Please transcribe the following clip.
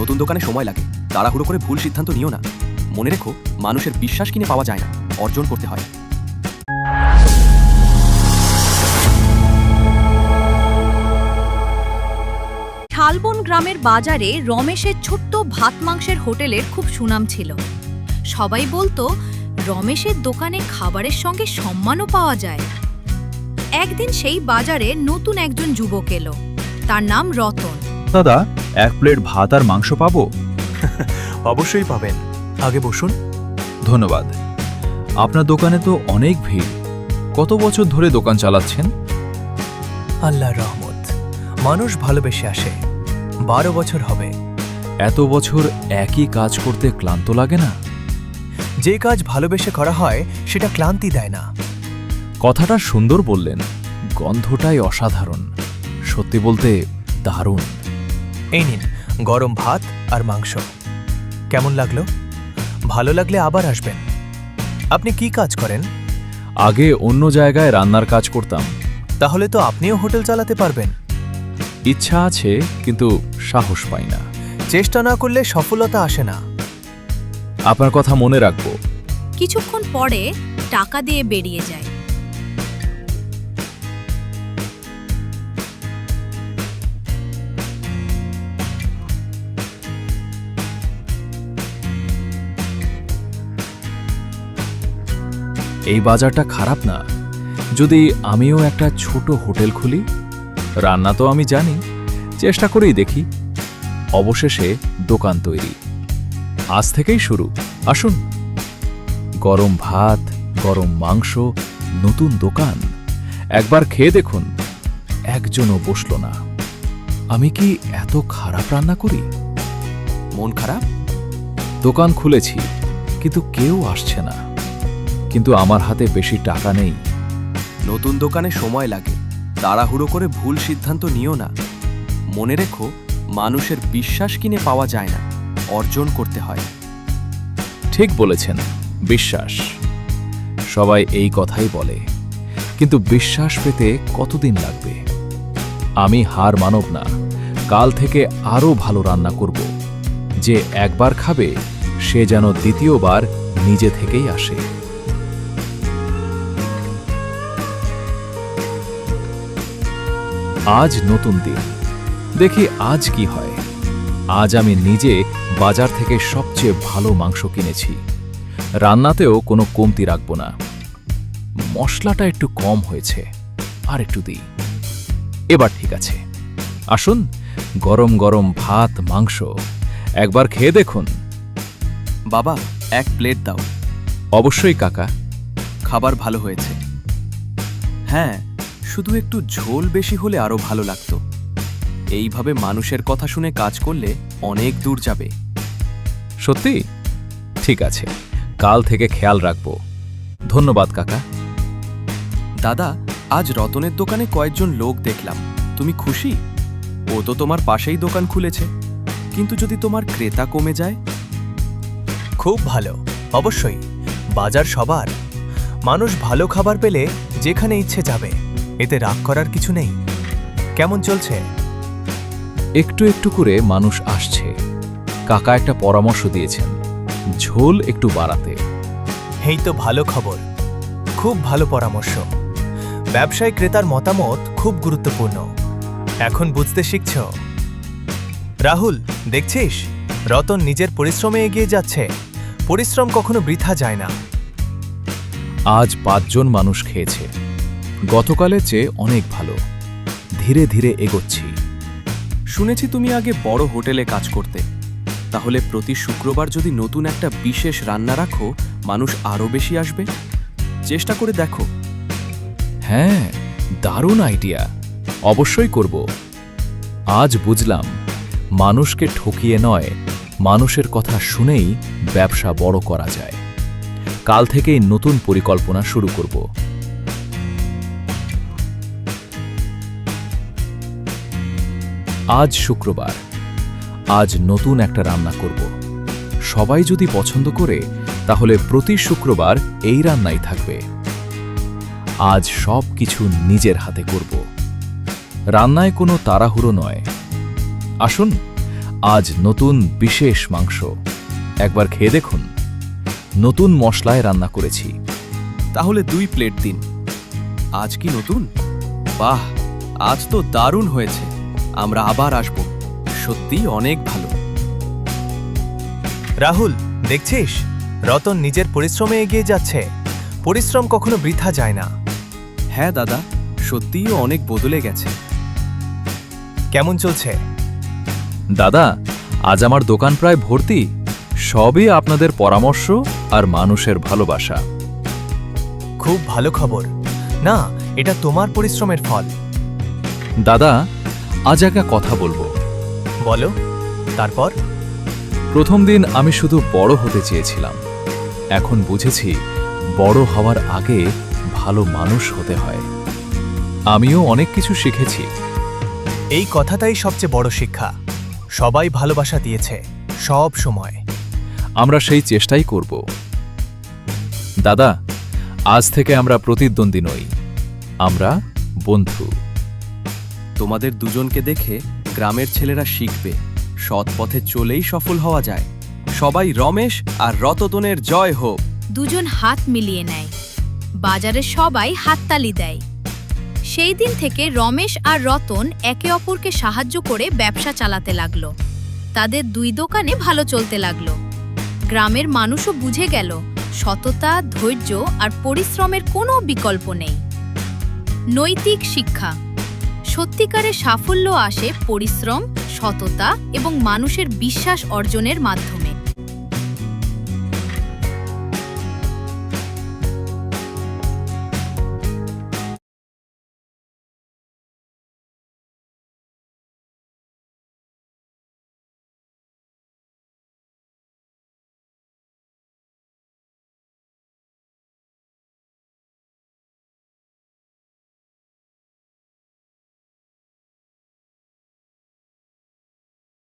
নতুন দোকানে সময় লাগে, তাড়াহুড়ো করে ভুল সিদ্ধান্ত নিও না। মনে রেখো, মানুষের বিশ্বাস কিনে পাওয়া যায় না, অর্জন করতে হয়। শালবন গ্রামের বাজারে রমেশের ছোট্ট ভাত মাংসের হোটেলের খুব সুনাম ছিল। সবাই বলতো রমেশের দোকানে খাবারের সঙ্গে সম্মানও পাওয়া যায়। একদিন সেই বাজারে নতুন একজন যুবক এলো। তার নাম রতন। দাদা, 1 প্লেট ভাত আর মাংস পাবো? অবশ্যই পাবেন, আগে বসুন। ধন্যবাদ। আপনার দোকানে তো অনেক ভিড়। কত বছর ধরে দোকান চালাচ্ছেন? আল্লাহর রহমত, মানুষ ভালোবেসে আসে। 12 বছর হবে। এত বছর একই কাজ করতে ক্লান্ত লাগে না? যে কাজ ভালোবেসে করা হয় সেটা ক্লান্তি দেয় না। কথাটা সুন্দর বললেন, গন্ধটাই অসাধারণ। সত্যি বলতে দারুণ। এই নিন গরম ভাত আর মাংস। কেমন লাগলো? ভালো লাগলে আবার আসবেন। আপনি কি কাজ করেন? আগে অন্য জায়গায় রান্নার কাজ করতাম। তাহলে তো আপনিও হোটেল চালাতে পারবেন। ইচ্ছা আছে, কিন্তু সাহস পাই না। চেষ্টা না করলে সফলতা আসে না। আপনার কথা মনে রাখবো। কিছুক্ষণ পরে টাকা দিয়ে বেরিয়ে যায়। এই বাজারটা খারাপ না। যদি আমিও একটা ছোট হোটেল খুলি। রান্না তো আমি জানি, চেষ্টা করেই দেখি। অবশেষে দোকান তৈরি। আজ থেকেই শুরু। আসুন। গরম ভাত, গরম মাংস, নতুন দোকান। একবার খেয়ে দেখুন। একজনও বসল না। আমি কি এত খারাপ রান্না করি? মন খারাপ? দোকান খুলেছি, কিন্তু কেউ আসছে না। কিন্তু আমার হাতে বেশি টাকা নেই। নতুন দোকানে সময় লাগে, তাড়াহুড়ো করে ভুল সিদ্ধান্ত নিও না। মনে রেখো, মানুষের বিশ্বাস কিনে পাওয়া যায় না, অর্জন করতে হয়। ঠিক বলেছেন, বিশ্বাস। সবাই এই কথাই বলে, কিন্তু বিশ্বাস পেতে কতদিন লাগবে? আমি হার মানব না। কাল থেকে আরো ভালো রান্না করব। যে একবার খাবে, সে যেন দ্বিতীয়বার নিজে থেকেই আসে। আজ নতুন দিন, দেখি আজ কি হয়। আজ আমি নিজে বাজার থেকে সবচেয়ে ভালো মাংস কিনেছি। রান্নাতেও কোনো কমতি রাখব না। মশলাটা একটু কম হয়েছে, আর একটু দিই। এবার ঠিক আছে। আসুন, গরম গরম ভাত মাংস একবার খেয়ে দেখুন। বাবা, 1 প্লেট দাও। অবশ্যই কাকা। খাবার ভালো হয়েছে। হ্যাঁ, শুধু একটু ঝোল বেশি হলে আরো ভালো লাগতো। এইভাবে মানুষের কথা শুনে কাজ করলে অনেক দূর যাবে। সত্যি? ঠিক আছে, কাল থেকে খেয়াল রাখব। ধন্যবাদ কাকা। দাদা, আজ রতনের দোকানে কয়েকজন লোক দেখলাম। তুমি খুশি? ও তো তোমার পাশেই দোকান খুলেছে। কিন্তু যদি তোমার ক্রেতা কমে যায়? খুব ভালো, অবশ্যই। বাজার সবার। মানুষ ভালো খাবার পেলে যেখানে ইচ্ছে যাবে। এতে রাগ করার কিছু নেই। কেমন চলছে? একটু একটু করে মানুষ আসছে। কাকা একটা পরামর্শ দিয়েছেন, ঝোল একটু বাড়াতে। এই তো ভালো খবর। খুব ভালো পরামর্শ। ব্যবসায় ক্রেতার মতামত খুব গুরুত্বপূর্ণ। এখন বুঝতে শিখছ। রাহুল, দেখছিস? রতন নিজের পরিশ্রমে এগিয়ে যাচ্ছে। পরিশ্রম কখনো বৃথা যায় না। আজ 5 জন মানুষ খেয়েছে। গতকালের চেয়ে অনেক ভালো। ধীরে ধীরে এগোচ্ছি। শুনেছি তুমি আগে বড় হোটেলে কাজ করতে। তাহলে প্রতি শুক্রবার যদি নতুন একটা বিশেষ রান্না রাখো, মানুষ আরো বেশি আসবে। চেষ্টা করে দেখো। হ্যাঁ, দারুণ আইডিয়া। অবশ্যই করব। আজ বুঝলাম, মানুষকে ঠকিয়ে নয়, মানুষের কথা শুনেই ব্যবসা বড় করা যায়। কাল থেকেই নতুন পরিকল্পনা শুরু করব। আজ শুক্রবার। আজ নতুন একটা রান্না করব। সবাই যদি পছন্দ করে, তাহলে প্রতি শুক্রবার এই রান্নাই থাকবে। আজ সব কিছু নিজের হাতে করব। রান্নায় কোনো তাড়াহুড়ো নয়। আসুন, আজ নতুন বিশেষ মাংস, একবার খেয়ে দেখুন। নতুন মশলায় রান্না করেছি। তাহলে 2 প্লেট দিন। আজ কি নতুন? বাহ, আজ তো দারুণ হয়েছে। আমরা আবার আসব। সত্যি অনেক ভালো। রাহুল, দেখছিস, রতন নিজের পরিশ্রমে এগিয়ে যাচ্ছে। পরিশ্রম কখনো বৃথা যায় না। হ্যাঁ দাদা, সত্যিই ও অনেক বদলে গেছে। কেমন চলছে? দাদা, আজ আমার দোকান প্রায় ভর্তি। সবই আপনাদের পরামর্শ আর মানুষের ভালোবাসা। খুব ভালো খবর। না, এটা তোমার পরিশ্রমের ফল। দাদা, আজ একটা কথা বলবো। বলো, তারপর? প্রথম দিন আমি শুধু বড় হতে চেয়েছিলাম। এখন বুঝেছি বড় হওয়ার আগে ভালো মানুষ হতে হয়। আমিও অনেক কিছু শিখেছি। এই কথাটাই সবচেয়ে বড় শিক্ষা। সবাই ভালোবাসা দিয়েছে, সব সময়। আমরা সেই চেষ্টাই করব। দাদা, আজ থেকে আমরা প্রতিদ্বন্দ্বী নই, আমরা বন্ধু। তোমাদের দুজনকে দেখে গ্রামের ছেলেরা শিখবে সৎ পথে চলেই সফল হওয়া যায়। সবাই রমেশ আর রতনের জয় হোক। দুজন হাত মিলিয়ে নেয়। বাজারে সবাই হাততালি দেয়। সেই দিন থেকে রমেশ আর রতন একে অপরকে সাহায্য করে ব্যবসা চালাতে লাগলো। তাদের 2 দোকানে ভালো চলতে লাগলো। গ্রামের মানুষও বুঝে গেল সততা, ধৈর্য আর পরিশ্রমের কোনো বিকল্প নেই। নৈতিক শিক্ষা: সত্যিকারের সাফল্য আসে পরিশ্রম, সততা এবং মানুষের বিশ্বাস অর্জনের মাধ্যমে।